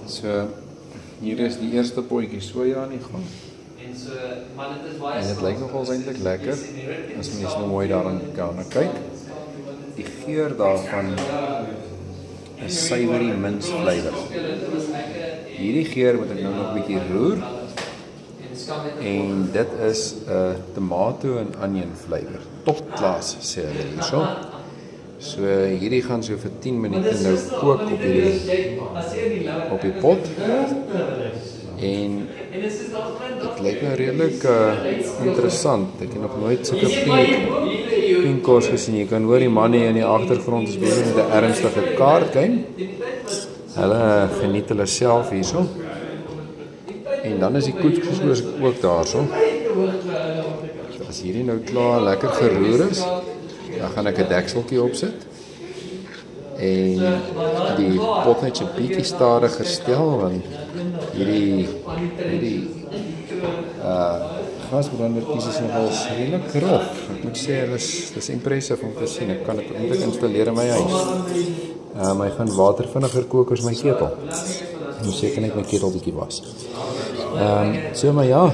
So, hier is die eerste potjie soja aan die gang. En dit lyk nogals eintlik lekker, as mens nou mooi daaraan kyk. Die geur daarvan is savory mince flavour. Hierdie geur moet ek nou nog 'n bietjie roer. En dit is tomato en onion flavour. Topklas sê hulle hierso. So hierdie gaan so vir 10 minute nou kook op die pot. En dit lyk nou redelik interessant. Ek het nog nooit sulke pink kos gesien. Jy kan hoor die manne in die agtergrond is besig met 'n ernstige kaartgame. Hulle geniet hulle self hierso. En dan is die couscous ook daarso. So as hierdie nou klaar lekker geroer is, dan gaan ek 'n dekseltjie opsit. En die pot net 'n bietjie stadiger stel want hierdie gasbrandertjies is nogal redelik rof. Ek moet sê dis impressive om te sien. Ek kan dit eintlik installeer in my huis. My gaan water vinniger kook as my ketel. Ek moet seker net my ketel bietjie was. So maar ja,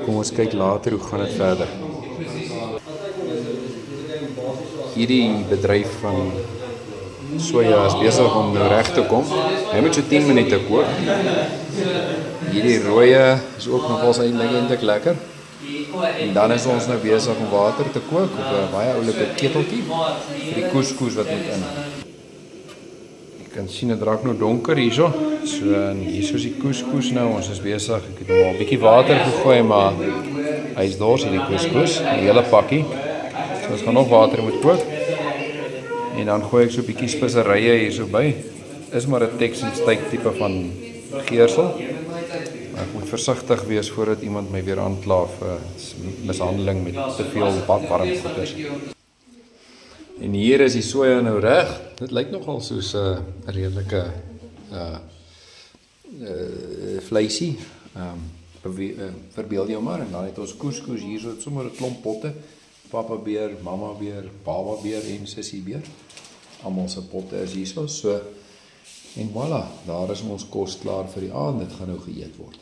kom ons kyk later hoe gaan dit verder. Hierdie bedryf van soja is besig om nou reg te kom. Hy moet so 10 minute kook. Hierdie rooie is ook nogals eintlik lekker. En dan is ons nou besig om water te kook op 'n baie oulike keteltjie vir die couscous wat moet in. Jy kan sien dit raak nou donker hierso. So en hierso is die couscous nou. Ons is besig. Ek het hom al 'n bietjie water gegooi, maar hy's dors hierdie couscous, 'n hele pakkie. So ons gaan nog water moet kook. En dan gooi ek so 'n bietjie speserye hierso by. Is maar 'n Texan steak tipe van geursel. Maar ek moet versigtig wees voordat iemand my weer aankla vir mishandeling met te veel warm goeders. En hier is die soja nou reg. Dit lyk nogal soos 'n redelike vleisie. Verbeel jou maar. En dan het ons couscous hier so sommer 'n klomp potte. Papa beer, mama beer, baba beer en sussie beer. Almal se potte is hierso. So en voilà, daar is ons kos klaar vir die aand. Dit gaan nou geëet word.